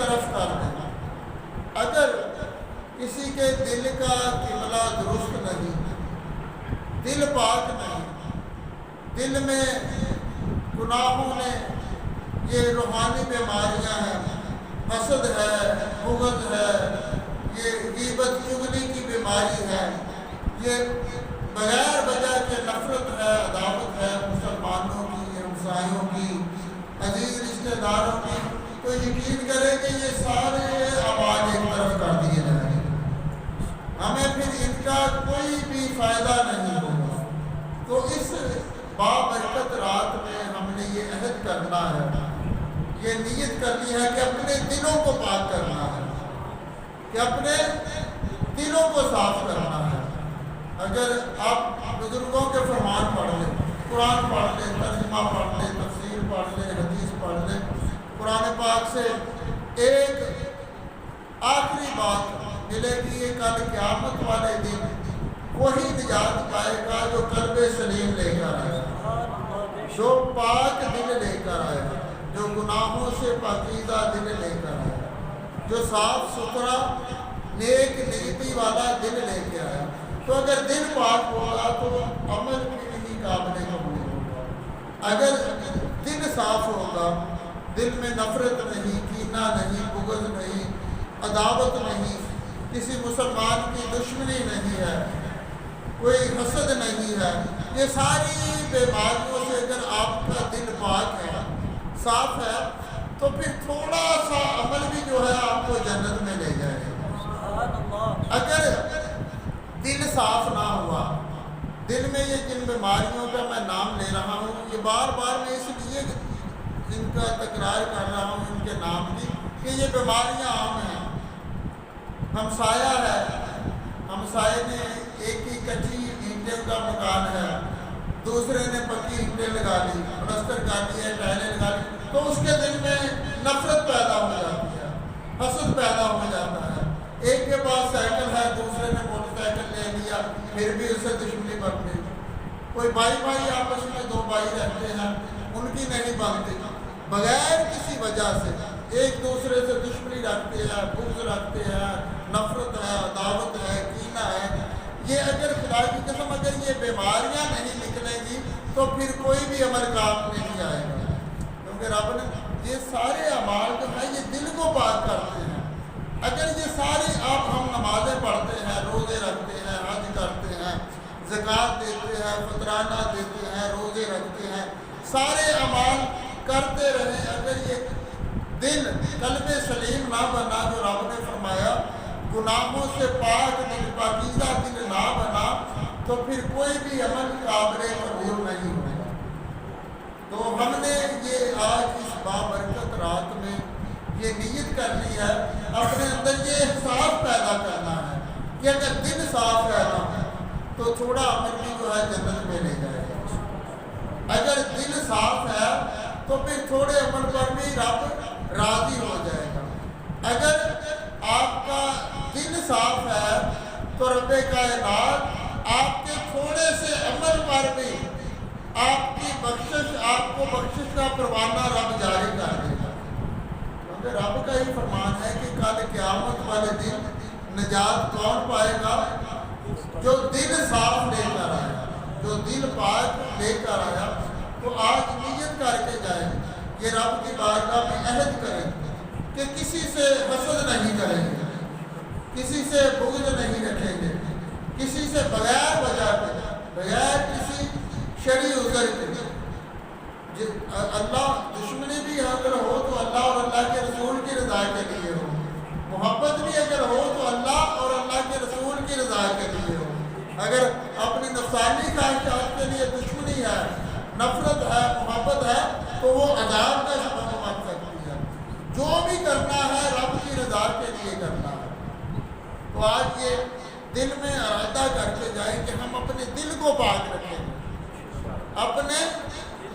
طرف کر دینا۔ اگر کسی کے دل کا قبلہ درست نہیں، دل پاک نہیں، دل میں گناہوں نے، یہ روحانی بیماریاں ہیں، حسد ہے، بغض ہے، یہ غیبت چغلی کی بیماری ہے، یہ بغیر وجہ کے نفرت ہے، عداوت ہے مسلمانوں کی، ہمسایوں کی، عزیز رشتہ داروں کی، تو یقین کرے کہ یہ سارے اعمال ایک طرف کر دیے جائیں گے، ہمیں پھر ان کا کوئی بھی فائدہ نہیں ہوگا۔ تو اس بابرکت رات میں ہم نے یہ عہد کرنا ہے، یہ نیت کرنی ہے کہ اپنے دلوں کو پاک کرنا ہے، کہ اپنے دلوں کو صاف کرنا ہے۔ اگر آپ بزرگوں کے فرمان پڑھ لیں، قرآن پڑھ لیں، ترجمہ پڑھ لیں، تفسیر پڑھ لیں، حدیث پڑھ لیں، قرآن پاک سے ایک آخری بات ملے گی، یہ کل قیامت والے دن وہی نجات پائے گا جو قلب سلیم لے کر آئے گا، جو پاک دل لے کر آئے گا، جو گناہوں سے پاکیزہ دل لے کر آئے گا، جو صاف ستھرا نیک نیتی والا دل لے کے آیا۔ تو اگر دل پاک ہوگا تو عمل بھی نہیں قابل قبول ہوگا۔ اگر دل صاف ہوگا، دل میں نفرت نہیں، کینہ نہیں، بغض نہیں، عداوت نہیں، کسی مسلمان کی دشمنی نہیں ہے، کوئی حسد نہیں ہے، یہ ساری بیماریوں سے اگر آپ کا دل پاک ہے، صاف ہے، تو پھر تھوڑا سا عمل بھی جو ہے آپ کو جنت میں لے جائے گا۔ اگر دل صاف نہ ہوا، دل میں یہ جن بیماریوں کا میں نام لے رہا ہوں، یہ بار بار میں اس لیے ان کا تکرار کر رہا ہوں، ان کے نام کی، کہ یہ بیماریاں عام ہیں۔ ہمسایہ ہے، ہمسائے نے ایک ہی کچی اینٹیں کا مکان ہے، دوسرے نے پکی اینٹیں لگا لی، پلسٹر کر لی ہے، ٹائلیں لگا لی، تو اس کے دل میں نفرت پیدا ہو جاتی ہے، حسد پیدا ہو جاتا ہے۔ ایک کے پاس سائیکل ہے، دوسرے نے موٹر سائیکل لے لیا، پھر بھی اسے دشمنی بن گئی۔ کوئی بھائی آپس میں دو بھائی رہتے ہیں، ان کی نہیں بنتی، بغیر کسی وجہ سے ایک دوسرے سے دشمنی رکھتے ہیں، بغض رکھتے ہیں، نفرت ہے، عداوت ہے، کینہ ہے۔ یہ اگر خدا کی قسم اگر یہ بیماریاں نہیں نکلیں گی تو پھر کوئی بھی عمل کام نہیں آئے گا، کیونکہ رب نے یہ سارے اعمال جو ہیں یہ دل کو پاک کرتے ہیں۔ اگر یہ ساری ہم نمازیں پڑھتے ہیں، روزے رکھتے ہیں، حج کرتے ہیں، زکوٰۃ دیتے ہیں، فطرانہ دیتے ہیں، روزے رکھتے ہیں، سارے اعمال کرتے رہیں، اگر یہ دل قلب سلیم نہ بنا، جو رب نے فرمایا گناہوں سے پاک دل، پاکیزہ دل نہ بنا، تو پھر کوئی بھی عمل قابل قبول نہیں ہوگا۔ تو ہم نے یہ آج اس بابرکت رات میں یہ نیت کرنی ہے، اپنے اندر یہ احساس پیدا کرنا ہے کہ اگر دل صاف ہے نا تو تھوڑا عمل بھی جو ہے جنت میں لے جائے گا۔ اگر دل صاف ہے تو پھر تھوڑے عمل پر بھی رب راضی ہو جائے گا۔ اگر آپ کا دل صاف ہے تو رب کائنات آپ کے تھوڑے سے عمل پر بھی آپ کی بخشش، آپ کو بخشش کا پروانہ رب جاری کر دے گا، کیونکہ رب کا ہی فرمان ہے کہ کل قیامت والے دن نجات کون پائے گا؟ جو دل صاف لے کر آیا، جو دل پاک لے کر آیا۔ تو آج نیت کر کے جائیں، یہ رب کی بارگاہ میں عہد کریں کہ کسی سے حسد نہیں کریں گے، کسی سے بغض نہیں رکھیں گے، کسی سے بغیر وجہ کے، بغیر کسی شرعی عذر کے۔ اللہ دشمنی بھی اگر ہو تو اللہ اور اللہ کے رسول کی رضا کے لیے ہو، محبت بھی اگر ہو تو اللہ اور اللہ کے رسول کی رضا کے لیے ہو۔ اگر اپنی نفسانی خواہشات کے لیے دشمنی ہے، نفرت ہے، محبت ہے، تو وہ عذاب کا سبب بن سکتی ہے۔ جو بھی کرنا ہے رب کی رضا کے لیے کرنا ہے۔ تو آج یہ دل میں ارادہ کر کے جائیں کہ ہم اپنے دل کو پاک رکھیں گے، اپنے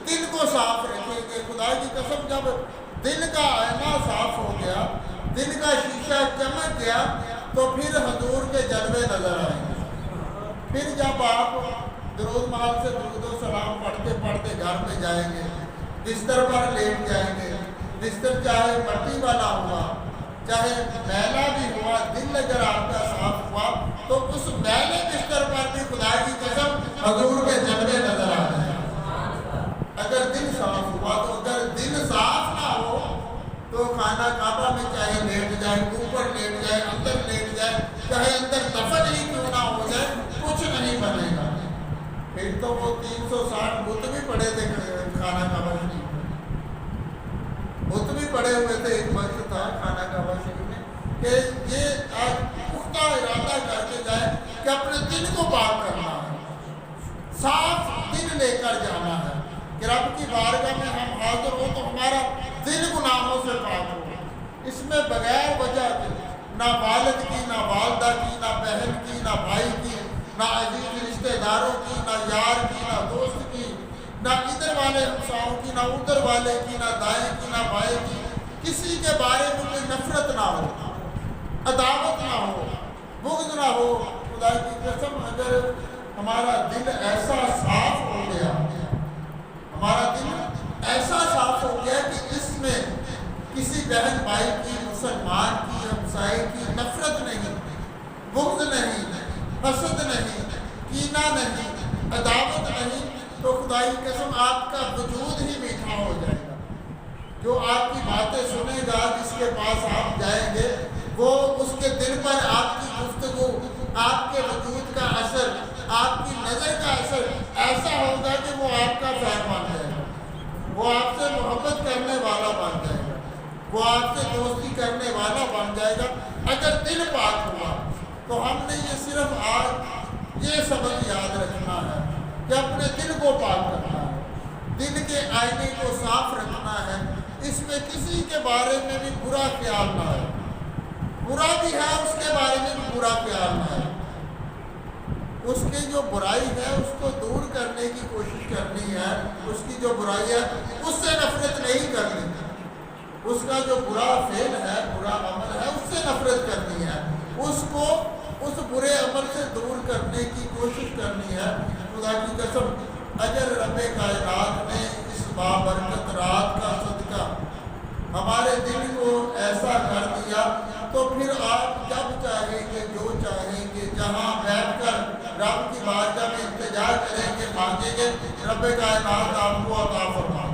دل کو صاف رکھیں گے۔ خدا کی قسم جب دل کا آئینہ صاف ہو گیا، دل کا شیشہ چمک گیا، تو پھر حضور کے جلوے نظر آئیں گے۔ پھر جب آپ درود محل سے درود و سلام پڑھتے پڑھتے گھر میں جائیں گے، بستر پر لیٹ جائیں گے، بستر چاہے مٹی والا ہوا، چاہے میلا بھی ہوا، دل اگر آپ کا صاف ہوا تو اس میلے بستر پر بھی خدا کی قسم حضور کے جلوے نظر آ جائیں۔ اگر دل صاف ہوا تو، اگر دل صاف نہ ہو تو خانہ کعبہ میں چاہے لیٹ جائے، اوپر لیٹ جائے، اندر لیٹ جائے، چاہے اندر دفن ہی کیوں نہ ہو جائے، کچھ نہیں بنے گا۔ پھر تو وہ 360 بت بھی پڑے تھے خانہ کعبہ شریف میں، بت بھی پڑے ہوئے تھے۔ ایک وقت تھا خانہ کعبہ شریف میں کہ یہ آج پختہ ارادہ کر کے جائے کہ اپنے دل کو پاک کرنا ہے، صاف دل لے کر جانا ہے کہ رب کی بارگاہ میں ہم حاضر ہو تو ہمارا دل گناہوں سے پاک ہو۔ اس میں بغیر وجہ کے نہ والد کی، نہ والدہ کی، نہ بہن کی، نہ بھائی کی، نہ عزیز رشتہ داروں کی، نہ یار کی، نہ دوست کی، نہ ادھر والے ہمساؤں کی، نہ ادھر والے کی، نہ دائیں کی، نہ بائیں کی، کسی کے بارے میں کوئی نفرت نہ ہو، عداوت نہ ہو، بغض نہ ہو۔ خدا کی قسم اگر ہمارا دل ایسا صاف ہو گیا، ہمارا دل ایسا صاف ہو گیا کہ اس میں کسی بہن بھائی کی، مسلمان کی، ہمسائے کی نفرت نہیں، بغض نہیں، حسد نہیں، کینہ نہیں، عداوت نہیں، تو خدا کی قسم آپ کا وجود ہی میٹھا ہو جائے گا۔ جو آپ کی باتیں سنے گا، جس کے پاس آپ جائیں گے، وہ اس کے دل پر آپ کی گفتگو، آپ کے وجود کا اثر، آپ کی نظر کا اثر ایسا ہوگا کہ وہ آپ کا فیض بن جائے گا، وہ آپ سے محبت کرنے والا بن جائے گا، وہ آپ سے دوستی کرنے والا بن جائے گا۔ اگر دل پاک ہوا تو ہم نے یہ صرف آج یہ سبق یاد رکھنا ہے کہ اپنے دل کو پاک کرنا ہے، دل کے آئینے کو صاف رکھنا ہے، اس میں کسی کے بارے میں بھی برا خیال نہ ہے، برا بھی ہے اس کے بارے میں بھی برا خیال نہ ہے، اس کی جو برائی ہے اس کو دور کرنے کی کوشش کرنی ہے، اس کی جو برائی ہے اس سے نفرت نہیں کرنی، اس کا جو برا فعل ہے، برا عمل ہے، اس سے نفرت کرنی ہے، اس کو اس برے عمل سے دور کرنے کی کوشش کرنی ہے۔ خدا کی قسم اگر رب کائنات نے اس بابرکت رات کا صدقہ ہمارے دل کو ایسا کر دیا تو پھر آپ جب چاہیں گے، جو چاہیں گے، جہاں بیٹھ کر رب کی بارگاہ میں التجا کریں گے، مانگیں گے، رب کائنات آپ کو عطا فرمائے۔